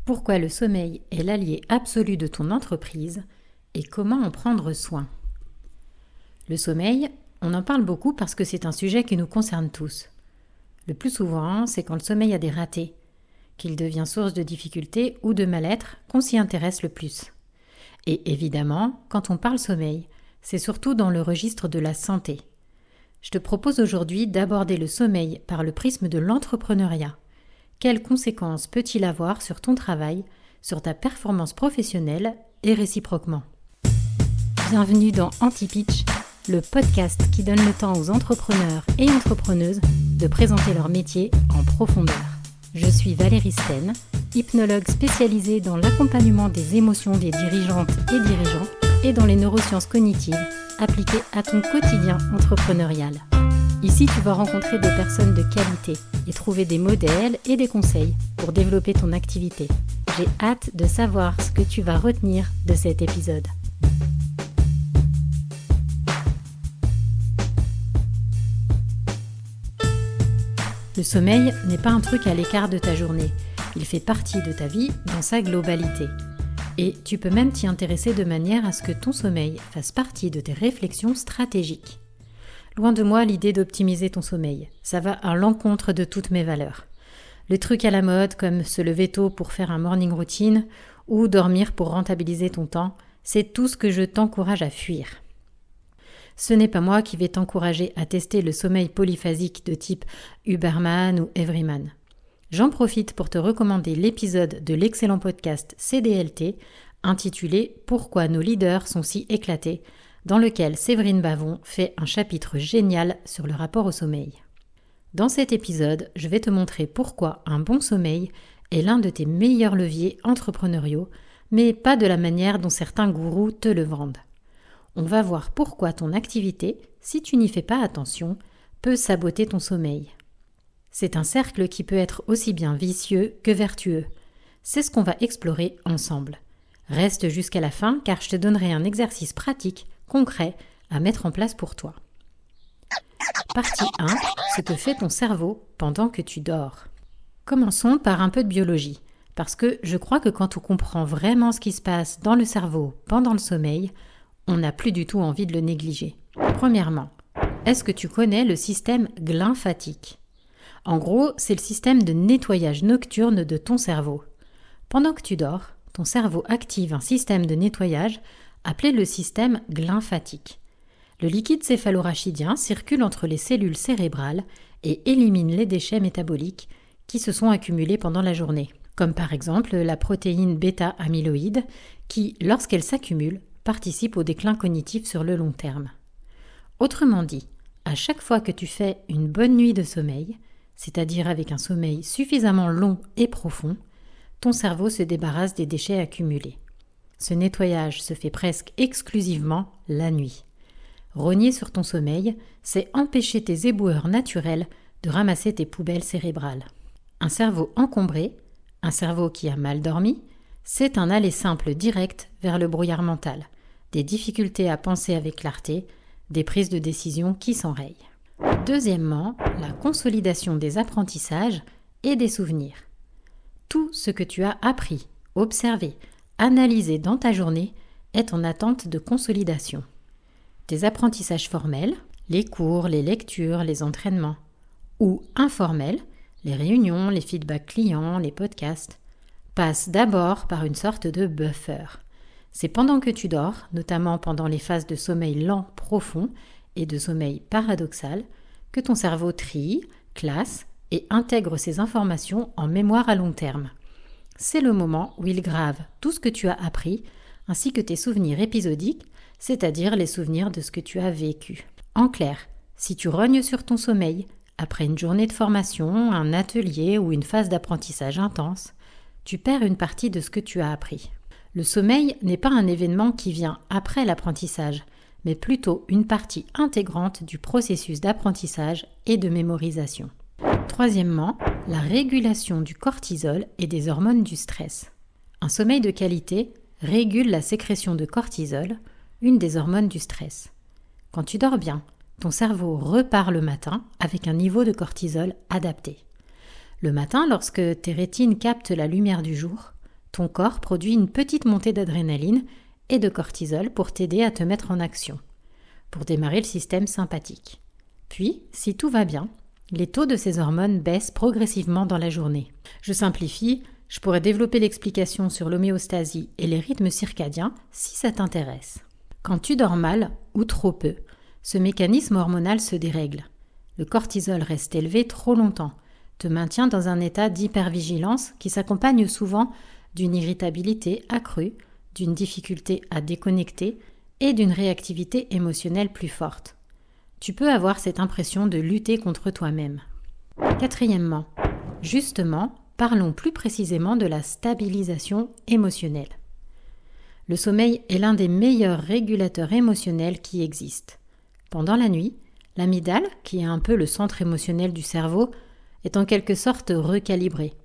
Pourquoi le sommeil est l'allié absolu de ton entreprise et comment en prendre soin. Le sommeil, on en parle beaucoup parce que c'est un sujet qui nous concerne tous. Le plus souvent, c'est quand le sommeil a des ratés, qu'il devient source de difficultés ou de mal-être qu'on s'y intéresse le plus. Et évidemment, quand on parle sommeil, c'est surtout dans le registre de la santé. Je te propose aujourd'hui d'aborder le sommeil par le prisme de l'entrepreneuriat. Quelles conséquences peut-il avoir sur ton travail, sur ta performance professionnelle et réciproquement? Bienvenue dans Anti-Pitch, le podcast qui donne le temps aux entrepreneurs et entrepreneuses de présenter leur métier en profondeur. Je suis Valérie Sten, hypnologue spécialisée dans l'accompagnement des émotions des dirigeantes et dirigeants et dans les neurosciences cognitives appliquées à ton quotidien entrepreneurial. Ici, tu vas rencontrer des personnes de qualité et trouver des modèles et des conseils pour développer ton activité. J'ai hâte de savoir ce que tu vas retenir de cet épisode. Le sommeil n'est pas un truc à l'écart de ta journée. Il fait partie de ta vie dans sa globalité. Et tu peux même t'y intéresser de manière à ce que ton sommeil fasse partie de tes réflexions stratégiques. Loin de moi l'idée d'optimiser ton sommeil. Ça va à l'encontre de toutes mes valeurs. Le truc à la mode, comme se lever tôt pour faire un morning routine ou dormir pour rentabiliser ton temps, c'est tout ce que je t'encourage à fuir. Ce n'est pas moi qui vais t'encourager à tester le sommeil polyphasique de type Huberman ou Everyman. J'en profite pour te recommander l'épisode de l'excellent podcast CDLT intitulé « Pourquoi nos leaders sont si éclatés ?» dans lequel Séverine Bavon fait un chapitre génial sur le rapport au sommeil. Dans cet épisode, je vais te montrer pourquoi un bon sommeil est l'un de tes meilleurs leviers entrepreneuriaux, mais pas de la manière dont certains gourous te le vendent. On va voir pourquoi ton activité, si tu n'y fais pas attention, peut saboter ton sommeil. C'est un cercle qui peut être aussi bien vicieux que vertueux. C'est ce qu'on va explorer ensemble. Reste jusqu'à la fin car je te donnerai un exercice pratique concret à mettre en place pour toi. Partie 1. Ce que fait ton cerveau pendant que tu dors. Commençons par un peu de biologie, parce que je crois que quand on comprend vraiment ce qui se passe dans le cerveau pendant le sommeil, on n'a plus du tout envie de le négliger. Premièrement, est-ce que tu connais le système glymphatique ? En gros, c'est le système de nettoyage nocturne de ton cerveau. Pendant que tu dors, ton cerveau active un système de nettoyage appelé le système glymphatique. Le liquide céphalorachidien circule entre les cellules cérébrales et élimine les déchets métaboliques qui se sont accumulés pendant la journée, comme par exemple la protéine bêta-amyloïde qui, lorsqu'elle s'accumule, participe au déclin cognitif sur le long terme. Autrement dit, à chaque fois que tu fais une bonne nuit de sommeil, c'est-à-dire avec un sommeil suffisamment long et profond, ton cerveau se débarrasse des déchets accumulés. Ce nettoyage se fait presque exclusivement la nuit. Rogner sur ton sommeil, c'est empêcher tes éboueurs naturels de ramasser tes poubelles cérébrales. Un cerveau encombré, un cerveau qui a mal dormi, c'est un aller simple direct vers le brouillard mental, des difficultés à penser avec clarté, des prises de décision qui s'enrayent. Deuxièmement, la consolidation des apprentissages et des souvenirs. Tout ce que tu as appris, observé, analysé dans ta journée est en attente de consolidation. Tes apprentissages formels, les cours, les lectures, les entraînements, ou informels, les réunions, les feedbacks clients, les podcasts, passent d'abord par une sorte de buffer. C'est pendant que tu dors, notamment pendant les phases de sommeil lent profond et de sommeil paradoxal, que ton cerveau trie, classe et intègre ces informations en mémoire à long terme. C'est le moment où il grave tout ce que tu as appris, ainsi que tes souvenirs épisodiques, c'est-à-dire les souvenirs de ce que tu as vécu. En clair, si tu rognes sur ton sommeil, après une journée de formation, un atelier ou une phase d'apprentissage intense, tu perds une partie de ce que tu as appris. Le sommeil n'est pas un événement qui vient après l'apprentissage, mais plutôt une partie intégrante du processus d'apprentissage et de mémorisation. Troisièmement, la régulation du cortisol et des hormones du stress. Un sommeil de qualité régule la sécrétion de cortisol, une des hormones du stress. Quand tu dors bien, ton cerveau repart le matin avec un niveau de cortisol adapté. Le matin, lorsque tes rétines captent la lumière du jour, ton corps produit une petite montée d'adrénaline et de cortisol pour t'aider à te mettre en action, pour démarrer le système sympathique. Puis, si tout va bien, les taux de ces hormones baissent progressivement dans la journée. Je simplifie, je pourrais développer l'explication sur l'homéostasie et les rythmes circadiens si ça t'intéresse. Quand tu dors mal, ou trop peu, ce mécanisme hormonal se dérègle. Le cortisol reste élevé trop longtemps, te maintient dans un état d'hypervigilance qui s'accompagne souvent d'une irritabilité accrue, d'une difficulté à déconnecter et d'une réactivité émotionnelle plus forte. Tu peux avoir cette impression de lutter contre toi-même. Quatrièmement, justement, parlons plus précisément de la stabilisation émotionnelle. Le sommeil est l'un des meilleurs régulateurs émotionnels qui existent. Pendant la nuit, l'amygdale, qui est un peu le centre émotionnel du cerveau, est en quelque sorte recalibrée.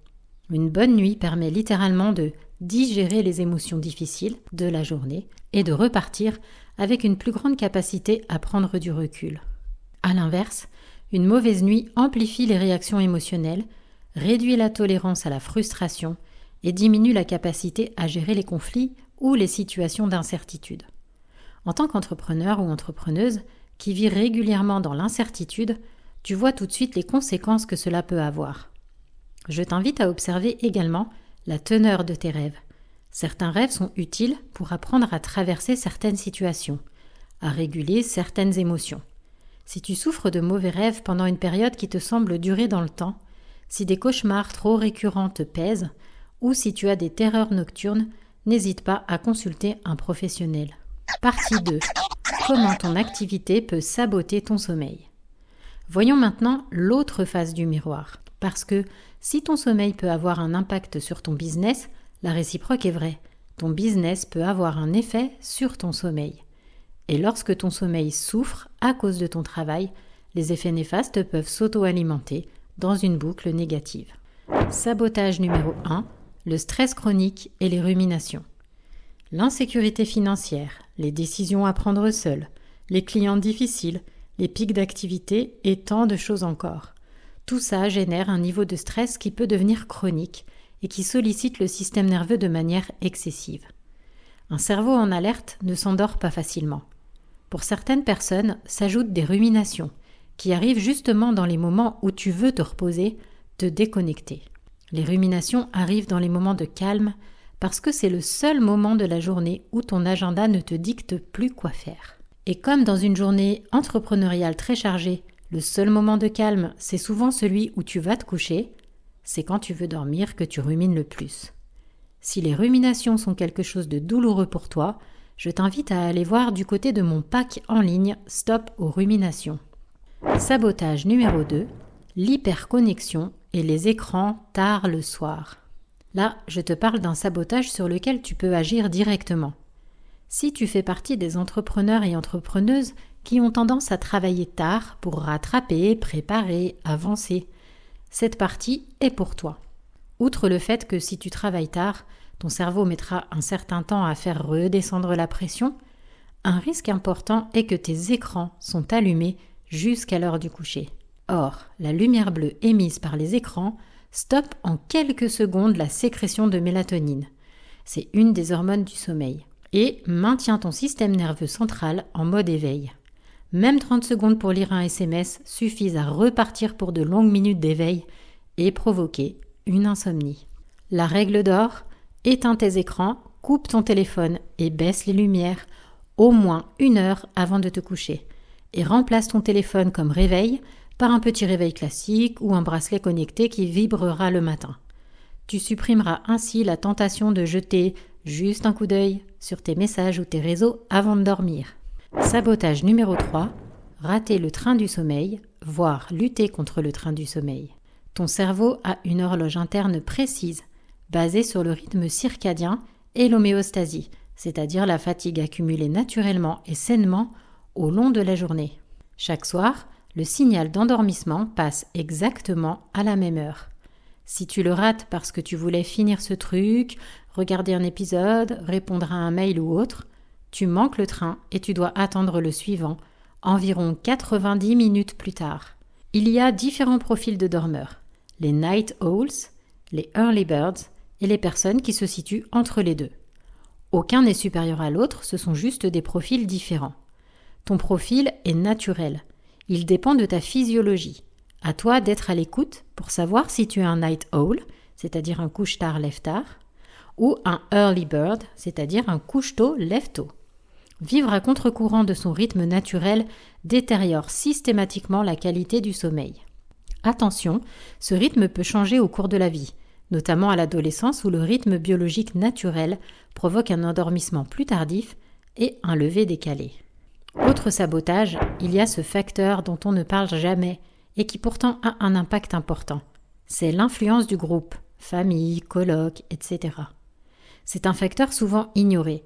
Une bonne nuit permet littéralement de digérer les émotions difficiles de la journée et de repartir avec une plus grande capacité à prendre du recul. À l'inverse, une mauvaise nuit amplifie les réactions émotionnelles, réduit la tolérance à la frustration et diminue la capacité à gérer les conflits ou les situations d'incertitude. En tant qu'entrepreneur ou entrepreneuse qui vit régulièrement dans l'incertitude, tu vois tout de suite les conséquences que cela peut avoir. Je t'invite à observer également la teneur de tes rêves. Certains rêves sont utiles pour apprendre à traverser certaines situations, à réguler certaines émotions. Si tu souffres de mauvais rêves pendant une période qui te semble durer dans le temps, si des cauchemars trop récurrents te pèsent, ou si tu as des terreurs nocturnes, n'hésite pas à consulter un professionnel. Partie 2. Comment ton activité peut saboter ton sommeil? Voyons maintenant l'autre face du miroir. Parce que si ton sommeil peut avoir un impact sur ton business, la réciproque est vraie. Ton business peut avoir un effet sur ton sommeil. Et lorsque ton sommeil souffre à cause de ton travail, les effets néfastes peuvent s'auto-alimenter dans une boucle négative. Sabotage numéro 1, le stress chronique et les ruminations. L'insécurité financière, les décisions à prendre seul, les clients difficiles, les pics d'activité et tant de choses encore. Tout ça génère un niveau de stress qui peut devenir chronique et qui sollicite le système nerveux de manière excessive. Un cerveau en alerte ne s'endort pas facilement. Pour certaines personnes, s'ajoutent des ruminations qui arrivent justement dans les moments où tu veux te reposer, te déconnecter. Les ruminations arrivent dans les moments de calme parce que c'est le seul moment de la journée où ton agenda ne te dicte plus quoi faire. Et comme dans une journée entrepreneuriale très chargée, le seul moment de calme, c'est souvent celui où tu vas te coucher, c'est quand tu veux dormir que tu rumines le plus. Si les ruminations sont quelque chose de douloureux pour toi, je t'invite à aller voir du côté de mon pack en ligne Stop aux ruminations. Sabotage numéro 2, l'hyperconnexion et les écrans tard le soir. Là, je te parle d'un sabotage sur lequel tu peux agir directement. Si tu fais partie des entrepreneurs et entrepreneuses qui ont tendance à travailler tard pour rattraper, préparer, avancer, cette partie est pour toi. Outre le fait que si tu travailles tard, ton cerveau mettra un certain temps à faire redescendre la pression, un risque important est que tes écrans sont allumés jusqu'à l'heure du coucher. Or, la lumière bleue émise par les écrans stoppe en quelques secondes la sécrétion de mélatonine. C'est une des hormones du sommeil. Et maintient ton système nerveux central en mode éveil. Même 30 secondes pour lire un SMS suffisent à repartir pour de longues minutes d'éveil et provoquer une insomnie. La règle d'or, éteins tes écrans, coupe ton téléphone et baisse les lumières au moins 1 heure avant de te coucher. Et remplace ton téléphone comme réveil par un petit réveil classique ou un bracelet connecté qui vibrera le matin. Tu supprimeras ainsi la tentation de jeter juste un coup d'œil sur tes messages ou tes réseaux avant de dormir. Sabotage numéro 3, rater le train du sommeil, voire lutter contre le train du sommeil. Ton cerveau a une horloge interne précise, basée sur le rythme circadien et l'homéostasie, c'est-à-dire la fatigue accumulée naturellement et sainement au long de la journée. Chaque soir, le signal d'endormissement passe exactement à la même heure. Si tu le rates parce que tu voulais finir ce truc, regarder un épisode, répondre à un mail ou autre, tu manques le train et tu dois attendre le suivant, environ 90 minutes plus tard. Il y a différents profils de dormeurs, les night owls, les early birds et les personnes qui se situent entre les deux. Aucun n'est supérieur à l'autre, ce sont juste des profils différents. Ton profil est naturel. Il dépend de ta physiologie. À toi d'être à l'écoute pour savoir si tu es un night owl, c'est-à-dire un couche-tard lève-tard, ou un early bird, c'est-à-dire un couche-tôt lève-tôt. Vivre à contre-courant de son rythme naturel détériore systématiquement la qualité du sommeil. Attention, ce rythme peut changer au cours de la vie, notamment à l'adolescence où le rythme biologique naturel provoque un endormissement plus tardif et un lever décalé. Autre sabotage, il y a ce facteur dont on ne parle jamais et qui pourtant a un impact important. C'est l'influence du groupe, famille, coloc, etc. C'est un facteur souvent ignoré,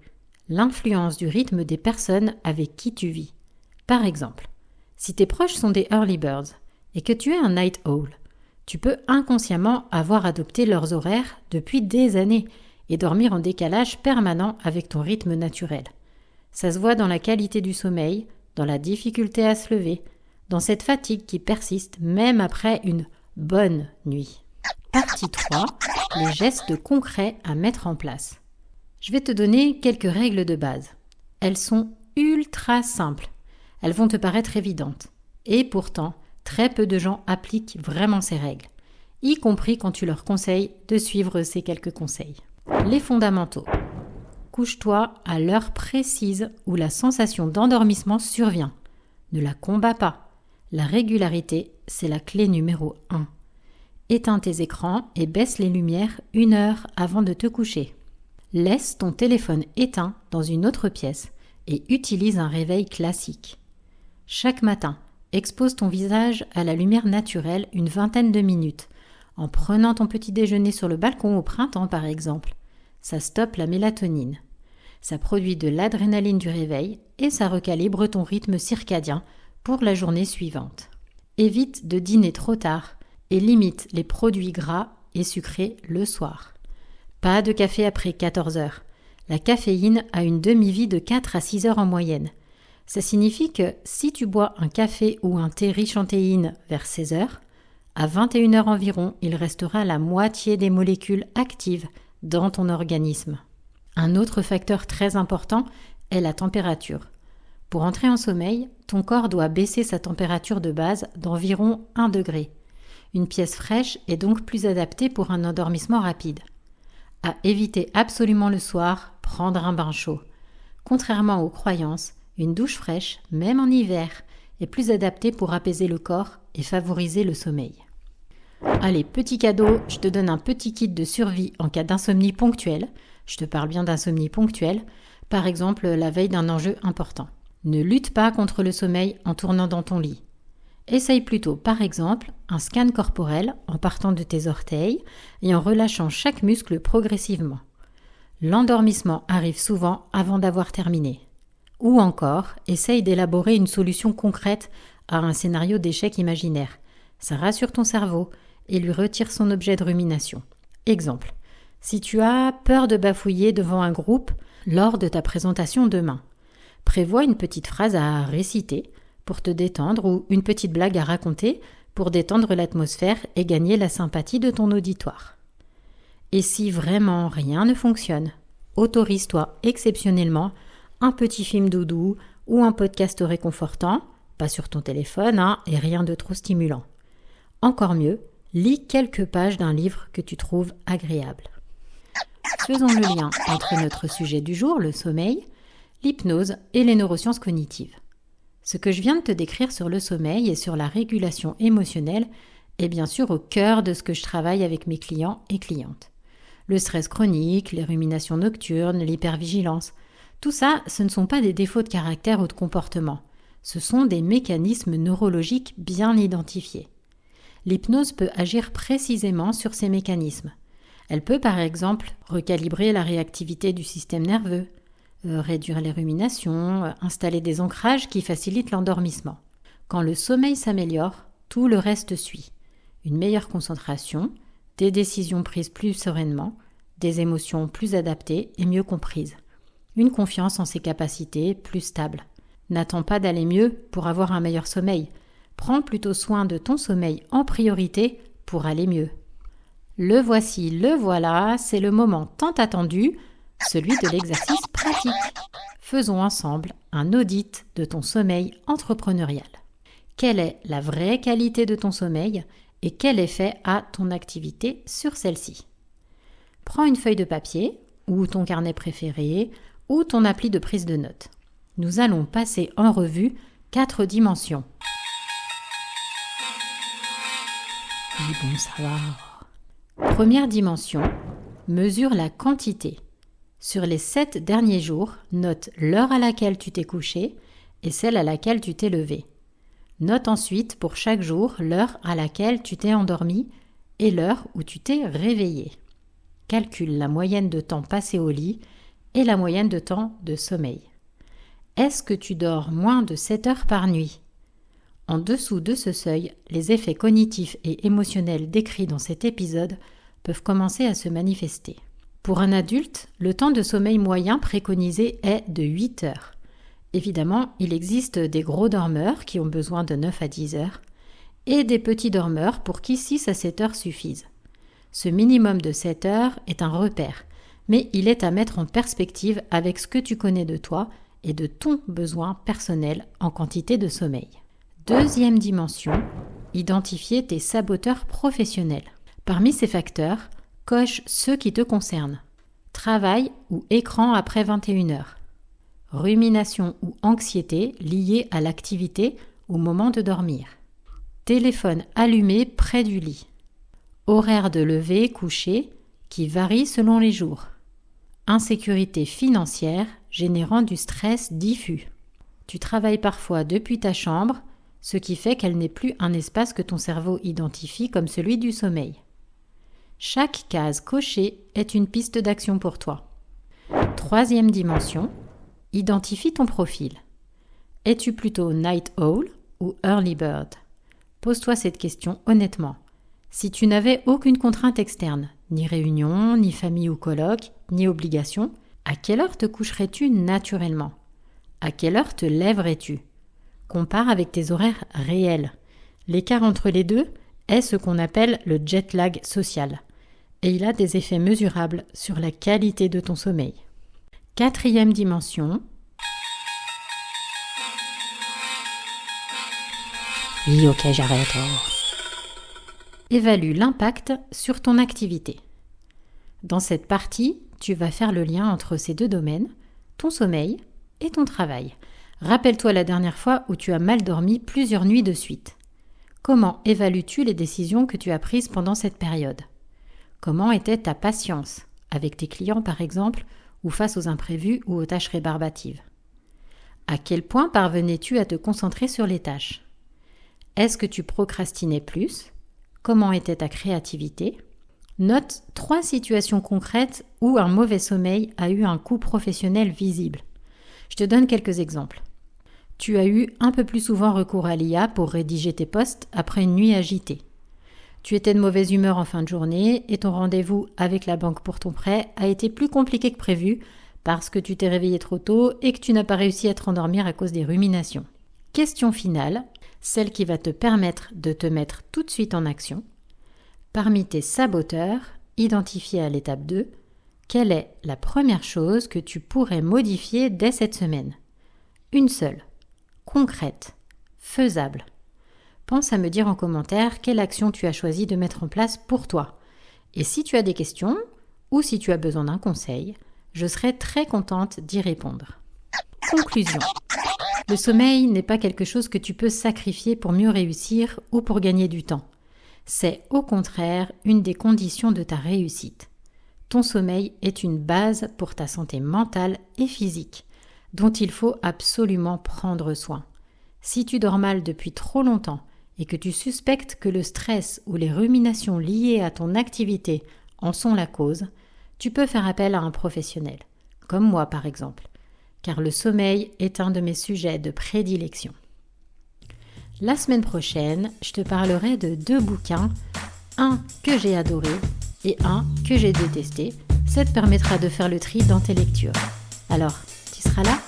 l'influence du rythme des personnes avec qui tu vis. Par exemple, si tes proches sont des early birds et que tu es un night owl, tu peux inconsciemment avoir adopté leurs horaires depuis des années et dormir en décalage permanent avec ton rythme naturel. Ça se voit dans la qualité du sommeil, dans la difficulté à se lever, dans cette fatigue qui persiste même après une bonne nuit. Partie 3, les gestes concrets à mettre en place. Je vais te donner quelques règles de base. Elles sont ultra simples. Elles vont te paraître évidentes. Et pourtant, très peu de gens appliquent vraiment ces règles, y compris quand tu leur conseilles de suivre ces quelques conseils. Les fondamentaux. Couche-toi à l'heure précise où la sensation d'endormissement survient. Ne la combats pas. La régularité, c'est la clé numéro 1. Éteins tes écrans et baisse les lumières 1 heure avant de te coucher. Laisse ton téléphone éteint dans une autre pièce et utilise un réveil classique. Chaque matin, expose ton visage à la lumière naturelle une vingtaine de minutes, en prenant ton petit déjeuner sur le balcon au printemps par exemple. Ça stoppe la mélatonine. Ça produit de l'adrénaline du réveil et ça recalibre ton rythme circadien pour la journée suivante. Évite de dîner trop tard et limite les produits gras et sucrés le soir. Pas de café après 14 heures. La caféine a une demi-vie de 4 à 6 heures en moyenne. Ça signifie que si tu bois un café ou un thé riche en théine vers 16 heures, à 21 heures environ, il restera la moitié des molécules actives dans ton organisme. Un autre facteur très important est la température. Pour entrer en sommeil, ton corps doit baisser sa température de base d'environ 1 degré. Une pièce fraîche est donc plus adaptée pour un endormissement rapide. À éviter absolument le soir, prendre un bain chaud. Contrairement aux croyances, une douche fraîche, même en hiver, est plus adaptée pour apaiser le corps et favoriser le sommeil. Allez, petit cadeau, je te donne un petit kit de survie en cas d'insomnie ponctuelle. Je te parle bien d'insomnie ponctuelle, par exemple la veille d'un enjeu important. Ne lutte pas contre le sommeil en tournant dans ton lit. Essaye plutôt, par exemple, un scan corporel en partant de tes orteils et en relâchant chaque muscle progressivement. L'endormissement arrive souvent avant d'avoir terminé. Ou encore, essaye d'élaborer une solution concrète à un scénario d'échec imaginaire. Ça rassure ton cerveau et lui retire son objet de rumination. Exemple, si tu as peur de bafouiller devant un groupe lors de ta présentation demain, prévois une petite phrase à réciter pour te détendre ou une petite blague à raconter pour détendre l'atmosphère et gagner la sympathie de ton auditoire. Et si vraiment rien ne fonctionne, autorise-toi exceptionnellement un petit film doudou ou un podcast réconfortant, pas sur ton téléphone, et rien de trop stimulant. Encore mieux, lis quelques pages d'un livre que tu trouves agréable. Faisons le lien entre notre sujet du jour, le sommeil, l'hypnose et les neurosciences cognitives. Ce que je viens de te décrire sur le sommeil et sur la régulation émotionnelle est bien sûr au cœur de ce que je travaille avec mes clients et clientes. Le stress chronique, les ruminations nocturnes, l'hypervigilance, tout ça, ce ne sont pas des défauts de caractère ou de comportement. Ce sont des mécanismes neurologiques bien identifiés. L'hypnose peut agir précisément sur ces mécanismes. Elle peut par exemple recalibrer la réactivité du système nerveux, réduire les ruminations, installer des ancrages qui facilitent l'endormissement. Quand le sommeil s'améliore, tout le reste suit. Une meilleure concentration, des décisions prises plus sereinement, des émotions plus adaptées et mieux comprises. Une confiance en ses capacités plus stable. N'attends pas d'aller mieux pour avoir un meilleur sommeil. Prends plutôt soin de ton sommeil en priorité pour aller mieux. Le voici, le voilà, c'est le moment tant attendu, celui de l'exercice pratique. Faisons ensemble un audit de ton sommeil entrepreneurial. Quelle est la vraie qualité de ton sommeil et quel effet a ton activité sur celle-ci? Prends une feuille de papier ou ton carnet préféré ou ton appli de prise de notes. Nous allons passer en revue 4 dimensions. Oui, bon, ça va. Première dimension, mesure la quantité. Sur les 7 derniers jours, note l'heure à laquelle tu t'es couché et celle à laquelle tu t'es levé. Note ensuite pour chaque jour l'heure à laquelle tu t'es endormi et l'heure où tu t'es réveillé. Calcule la moyenne de temps passé au lit et la moyenne de temps de sommeil. Est-ce que tu dors moins de 7 heures par nuit? En dessous de ce seuil, les effets cognitifs et émotionnels décrits dans cet épisode peuvent commencer à se manifester. Pour un adulte, le temps de sommeil moyen préconisé est de 8 heures. Évidemment, il existe des gros dormeurs qui ont besoin de 9 à 10 heures et des petits dormeurs pour qui 6 à 7 heures suffisent. Ce minimum de 7 heures est un repère, mais il est à mettre en perspective avec ce que tu connais de toi et de ton besoin personnel en quantité de sommeil. Deuxième dimension, identifier tes saboteurs professionnels. Parmi ces facteurs, coche ceux qui te concernent. Travail ou écran après 21 heures. Rumination ou anxiété liée à l'activité au moment de dormir. Téléphone allumé près du lit. Horaire de lever, coucher qui varie selon les jours. Insécurité financière générant du stress diffus. Tu travailles parfois depuis ta chambre, ce qui fait qu'elle n'est plus un espace que ton cerveau identifie comme celui du sommeil. Chaque case cochée est une piste d'action pour toi. Troisième dimension, identifie ton profil. Es-tu plutôt night owl ou early bird? Pose-toi cette question honnêtement. Si tu n'avais aucune contrainte externe, ni réunion, ni famille ou colloque, ni obligation, à quelle heure te coucherais-tu naturellement? À quelle heure te lèverais-tu? Compare avec tes horaires réels. L'écart entre les deux est ce qu'on appelle le jet lag social, et il a des effets mesurables sur la qualité de ton sommeil. Quatrième dimension. Oui, ok, j'arrête. Évalue l'impact sur ton activité. Dans cette partie, tu vas faire le lien entre ces deux domaines, ton sommeil et ton travail. Rappelle-toi la dernière fois où tu as mal dormi plusieurs nuits de suite. Comment évalues-tu les décisions que tu as prises pendant cette période? Comment était ta patience, avec tes clients par exemple, ou face aux imprévus ou aux tâches rébarbatives? À quel point parvenais-tu à te concentrer sur les tâches? Est-ce que tu procrastinais plus? Comment était ta créativité? Note 3 situations concrètes où un mauvais sommeil a eu un coût professionnel visible. Je te donne quelques exemples. Tu as eu un peu plus souvent recours à l'IA pour rédiger tes posts après une nuit agitée. Tu étais de mauvaise humeur en fin de journée et ton rendez-vous avec la banque pour ton prêt a été plus compliqué que prévu parce que tu t'es réveillé trop tôt et que tu n'as pas réussi à te rendormir à cause des ruminations. Question finale, celle qui va te permettre de te mettre tout de suite en action. Parmi tes saboteurs, identifiés à l'étape 2, quelle est la première chose que tu pourrais modifier dès cette semaine? Une seule, concrète, faisable. Pense à me dire en commentaire quelle action tu as choisi de mettre en place pour toi. Et si tu as des questions ou si tu as besoin d'un conseil, je serai très contente d'y répondre. Conclusion. Le sommeil n'est pas quelque chose que tu peux sacrifier pour mieux réussir ou pour gagner du temps. C'est au contraire une des conditions de ta réussite. Ton sommeil est une base pour ta santé mentale et physique, dont il faut absolument prendre soin. Si tu dors mal depuis trop longtemps et que tu suspectes que le stress ou les ruminations liées à ton activité en sont la cause, tu peux faire appel à un professionnel, comme moi par exemple, car le sommeil est un de mes sujets de prédilection. La semaine prochaine, je te parlerai de 2 bouquins, un que j'ai adoré et un que j'ai détesté. Ça te permettra de faire le tri dans tes lectures. Alors, tu seras là ?